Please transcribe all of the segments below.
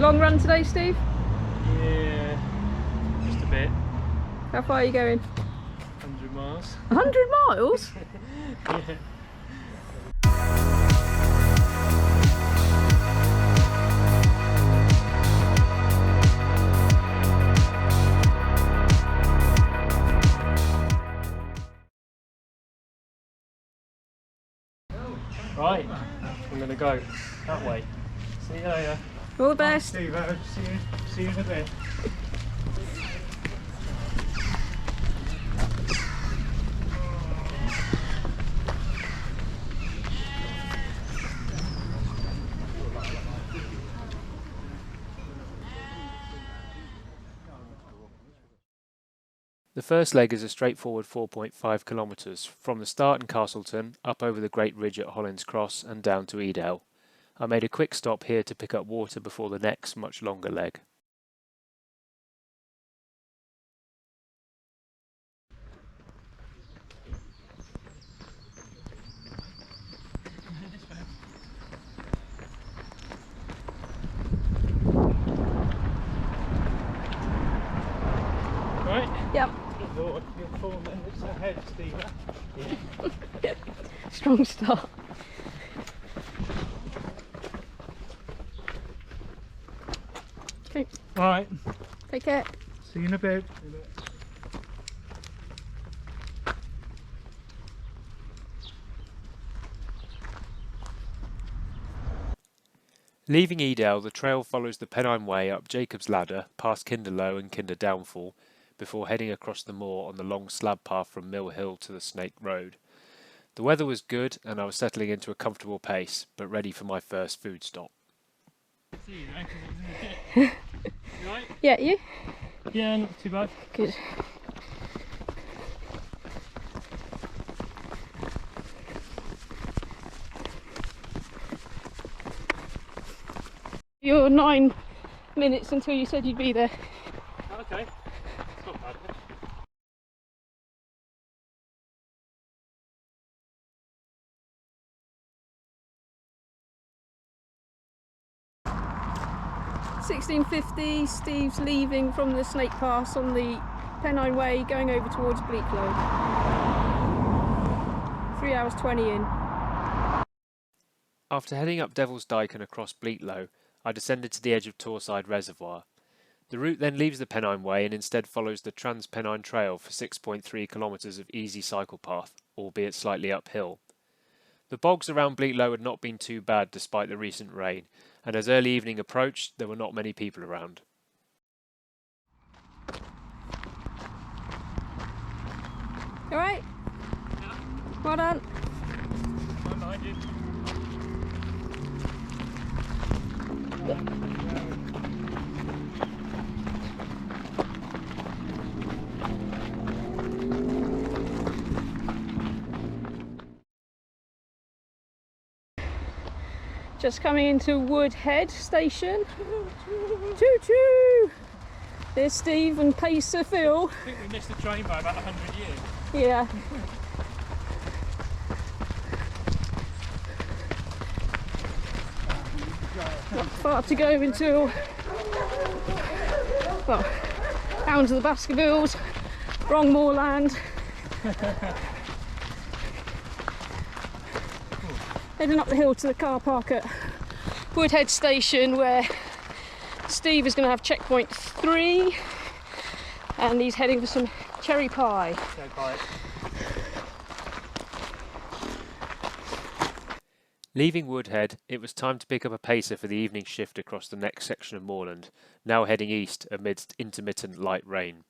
Long run today, Steve? Yeah, just a bit. How far are you going? 100 miles. 100 miles? Yeah. Right, I'm gonna go that way. See you later. All the best. Steve, see you in a bit. The first leg is a straightforward 4.5 kilometres from the start in Castleton, up over the Great Ridge at Hollins Cross and down to Edale. I made a quick stop here to pick up water before the next, much longer leg. Right? Yep. Lord, you're 4 minutes ahead, Steve. Yeah. Strong start. Okay, Alright, take care. see you in a bit. Leaving Edale, the trail follows the Pennine Way up Jacob's Ladder, past Kinder Low and Kinder Downfall, before heading across the moor on the long slab path from Mill Hill to the Snake Road. The weather was good and I was settling into a comfortable pace, but ready for my first food stop. You right? Yeah, you? Yeah, not too bad. Good. You're 9 minutes until you said you'd be there. Okay, it's not bad. 16:50, Steve's leaving from the Snake Pass on the Pennine Way, going over towards Bleaklow. 3 hours 20 in. After heading up Devil's Dyke and across Bleaklow, I descended to the edge of Torside Reservoir. The route then leaves the Pennine Way and instead follows the Trans-Pennine Trail for 6.3 kilometres of easy cycle path, albeit slightly uphill. The bogs around Bleaklow had not been too bad despite the recent rain, and as early evening approached, there were not many people around. Alright? Yeah. Well done. I'm behind you. Just coming into Woodhead Station. Choo choo! There's Steve and Pacer Phil. I think we missed the train by about 100 years. Yeah. Not far to go until, well, down to the Baskervilles, wrong moorland. Heading up the hill to the car park at Woodhead Station, where Steve is going to have checkpoint 3 and he's heading for some cherry pie. Cherry pie. Leaving Woodhead, it was time to pick up a pacer for the evening shift across the next section of moorland, now heading east amidst intermittent light rain.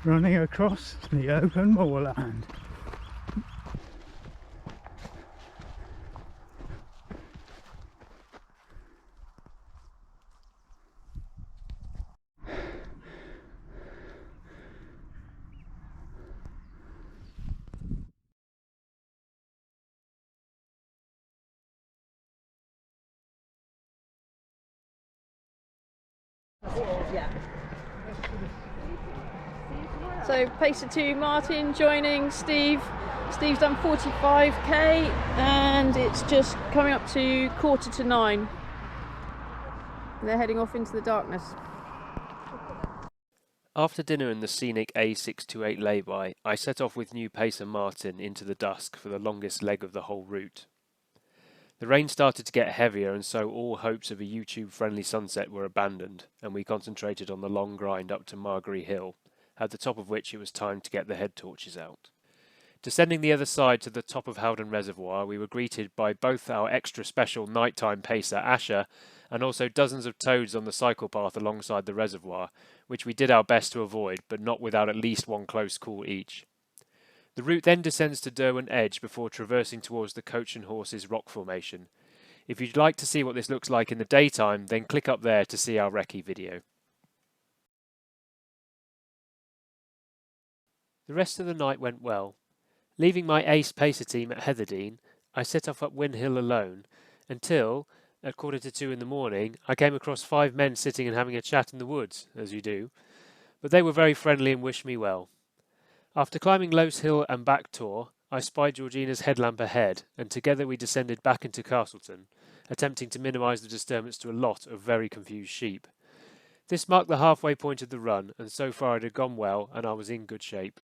Running across the open moorland. So pacer 2, Martin joining Steve. Steve's done 45k and it's just coming up to 8:45. They're heading off into the darkness. After dinner and the scenic A628 lay-by, I set off with new pacer Martin into the dusk for the longest leg of the whole route. The rain started to get heavier and so all hopes of a YouTube-friendly sunset were abandoned and we concentrated on the long grind up to Margery Hill, at the top of which it was time to get the head torches out. Descending the other side to the top of Howden Reservoir, we were greeted by both our extra special nighttime pacer Asher and also dozens of toads on the cycle path alongside the reservoir, which we did our best to avoid, but not without at least one close call each. The route then descends to Derwent Edge before traversing towards the Coach and Horses rock formation. If you'd like to see what this looks like in the daytime, then click up there to see our recce video. The rest of the night went well. Leaving my ace pacer team at Heatherdean, I set off up Wyn Hill alone, until, at 1:45 in the morning, I came across 5 men sitting and having a chat in the woods, as you do, but they were very friendly and wished me well. After climbing Lowes Hill and back Tor, I spied Georgina's headlamp ahead, and together we descended back into Castleton, attempting to minimise the disturbance to a lot of very confused sheep. This marked the halfway point of the run, and so far it had gone well, and I was in good shape.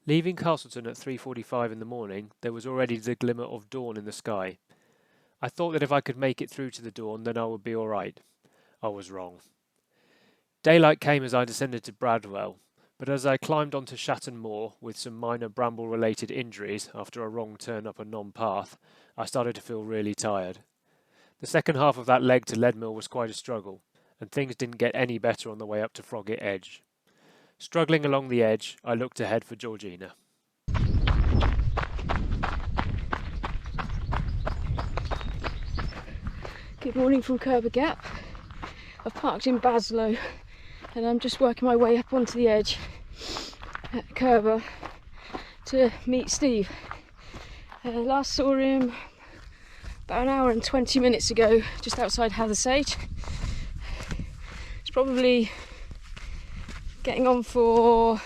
Leaving Castleton at 3:45 in the morning, there was already the glimmer of dawn in the sky. I thought that if I could make it through to the dawn, then I would be all right. I was wrong. Daylight came as I descended to Bradwell, but as I climbed onto Shatton Moor with some minor bramble-related injuries after a wrong turn up a non-path, I started to feel really tired. The second half of that leg to Leadmill was quite a struggle, and things didn't get any better on the way up to Froggatt Edge. Struggling along the edge, I looked ahead for Georgina. Good morning from Kerber Gap. I've parked in Baslow and I'm just working my way up onto the edge at Kerber to meet Steve. Last saw him about an hour and 20 minutes ago, just outside Hathersage. It's probably getting on for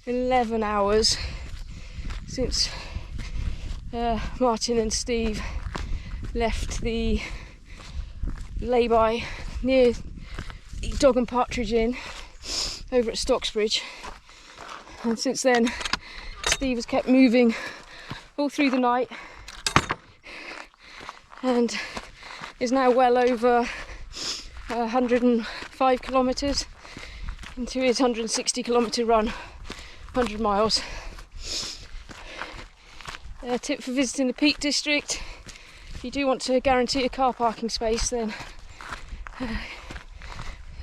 11 hours since Martin and Steve left the lay-by near the Dog and Partridge Inn over at Stocksbridge, and since then Steve has kept moving all through the night and is now well over 105 kilometres into his 160 kilometre run, 100 miles. A tip for visiting the Peak District: if you do want to guarantee a car parking space, then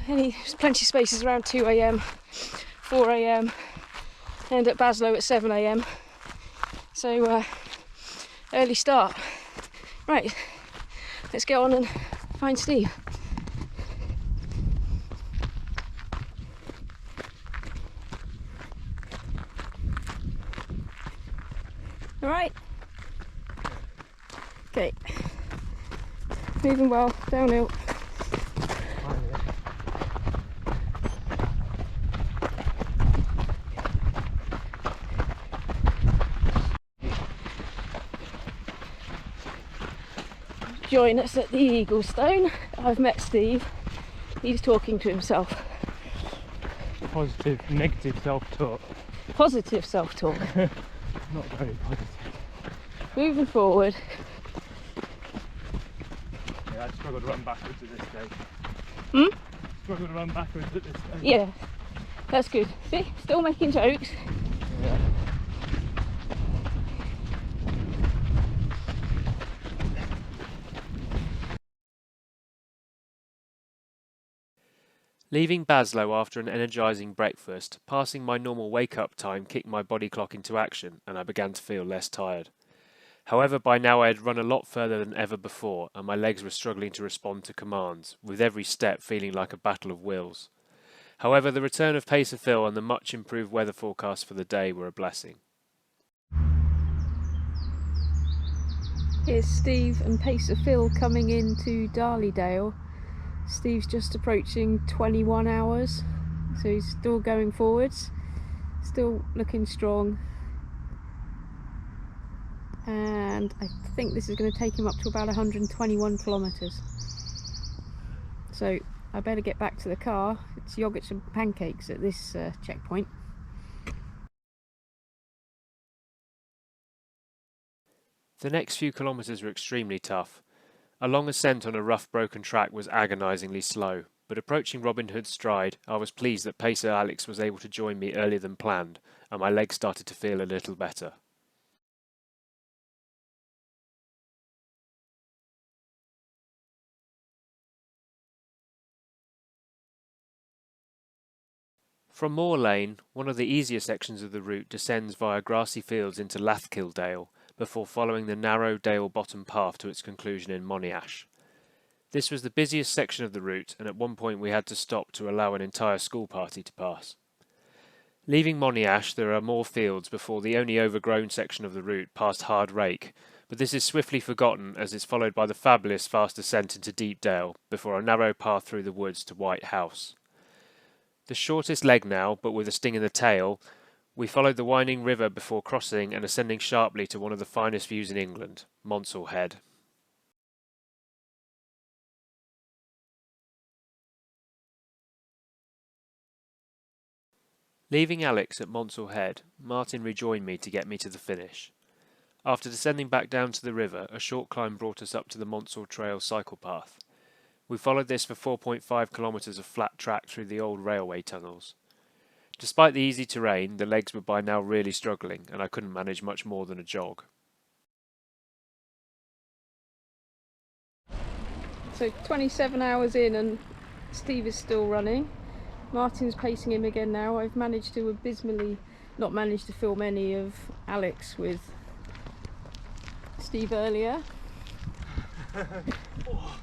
there's plenty of spaces around 2 AM, 4 AM, and at Baslow at 7 AM. So early start. Right, let's get on and find Steve. All right. Okay. Moving well, downhill. Join us at the Eaglestone. I've met Steve. He's talking to himself. Positive, negative self-talk. Positive self-talk. Not very positive. Moving forward. Yeah, I struggle to run backwards at this stage. Hmm? Struggle to run backwards at this stage. Yeah, that's good. See, still making jokes. Yeah. Leaving Baslow after an energising breakfast, passing my normal wake-up time kicked my body clock into action and I began to feel less tired. However, by now I had run a lot further than ever before and my legs were struggling to respond to commands, with every step feeling like a battle of wills. However, the return of Pacer Phil and the much improved weather forecast for the day were a blessing. Here's Steve and Pacer Phil coming into Darleydale. Steve's just approaching 21 hours, so he's still going forwards, still looking strong. And I think this is going to take him up to about 121 kilometres. So I better get back to the car. It's yogurts and pancakes at this checkpoint. The next few kilometres were extremely tough. A long ascent on a rough broken track was agonisingly slow, but approaching Robin Hood's stride, I was pleased that pacer Alex was able to join me earlier than planned, and my legs started to feel a little better. From Moor Lane, one of the easier sections of the route descends via grassy fields into Lathkill Dale, before following the narrow Dale Bottom path to its conclusion in Monash. This was the busiest section of the route, and at one point we had to stop to allow an entire school party to pass. Leaving Monash, there are more fields before the only overgrown section of the route past Hard Rake, but this is swiftly forgotten as it's followed by the fabulous fast descent into Deep Dale, before a narrow path through the woods to White House. The shortest leg now, but with a sting in the tail, we followed the winding river before crossing and ascending sharply to one of the finest views in England, Monsall Head. Leaving Alex at Monsall Head, Martin rejoined me to get me to the finish. After descending back down to the river, a short climb brought us up to the Monsall Trail cycle path. We followed this for 4.5 kilometres of flat track through the old railway tunnels. Despite the easy terrain, the legs were by now really struggling, and I couldn't manage much more than a jog. So 27 hours in and Steve is still running. Martin's pacing him again now. I've managed to abysmally not managed to film any of Alex with Steve earlier.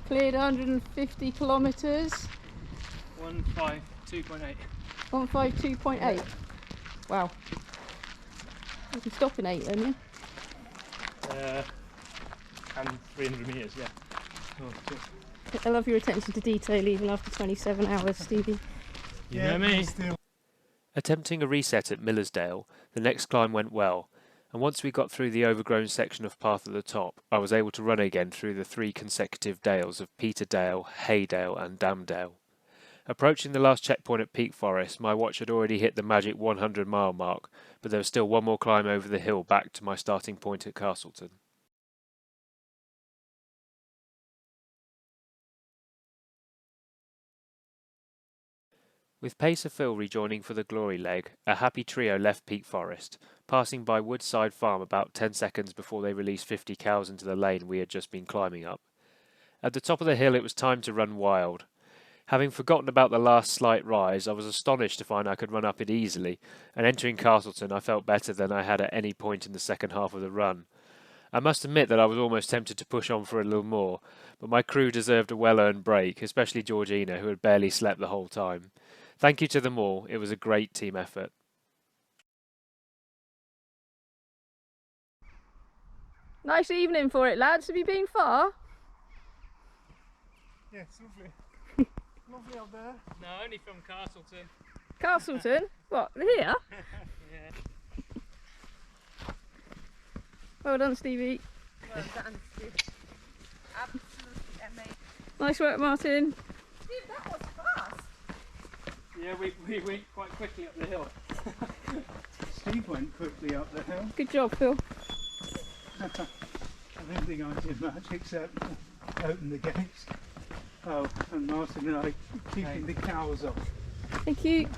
Cleared 150 kilometres. 152.8. 152.8. Wow. You can stop in 8 then, yeah? And 300 metres, yeah. Oh, I love your attention to detail even after 27 hours, Stevie. You know me. Attempting a reset at Millersdale, the next climb went well, and once we got through the overgrown section of path at the top, I was able to run again through the 3 consecutive dales of Peterdale, Haydale and Damdale. Approaching the last checkpoint at Peak Forest, my watch had already hit the magic 100-mile mark, but there was still one more climb over the hill back to my starting point at Castleton. With Pacer Phil rejoining for the glory leg, a happy trio left Peak Forest, passing by Woodside Farm about 10 seconds before they released 50 cows into the lane we had just been climbing up. At the top of the hill it was time to run wild. Having forgotten about the last slight rise, I was astonished to find I could run up it easily, and entering Castleton I felt better than I had at any point in the second half of the run. I must admit that I was almost tempted to push on for a little more, but my crew deserved a well-earned break, especially Georgina, who had barely slept the whole time. Thank you to them all, it was a great team effort. Nice evening for it, lads. Have you been far? Yeah, it's lovely. Lovely up there. No, only from Castleton. Castleton? What, here? Yeah. Well done, Stevie. Well done, Steve. Absolutely amazing. Nice work, Martin. Steve, that was fast. Yeah, we went quite quickly up the hill. Steve went quickly up the hill. Good job, Phil. I don't think I did much except open the gates. Oh, and Martin and I keeping the cows off. Thank you.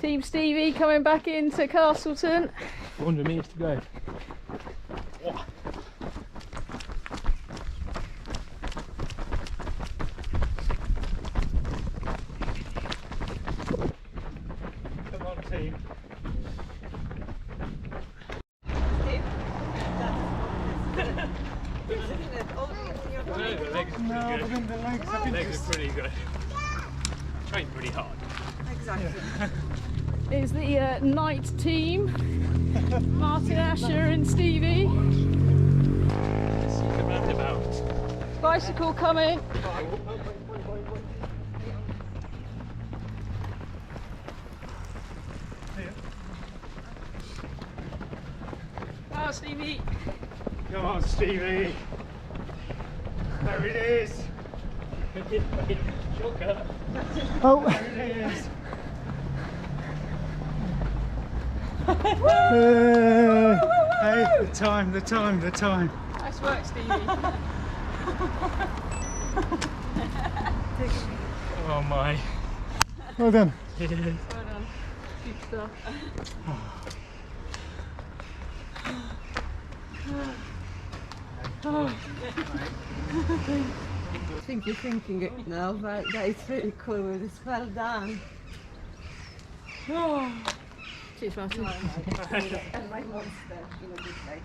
Team Stevie coming back into Castleton. 400 metres to go. Come on, team. The legs are pretty good. Trained pretty hard. Exactly. Is the night team. Martin, Asher and Stevie. The roundabout. Bicycle coming. Oh, Stevie. Come on, Stevie. There it is. Oh, there it is. Hey, the time. Nice work, Stevie. Oh my. Well done. Well done. Good stuff. I think you're thinking it now, but that is really cool. It's well done. Cheers, Martin. And my monster in a good way.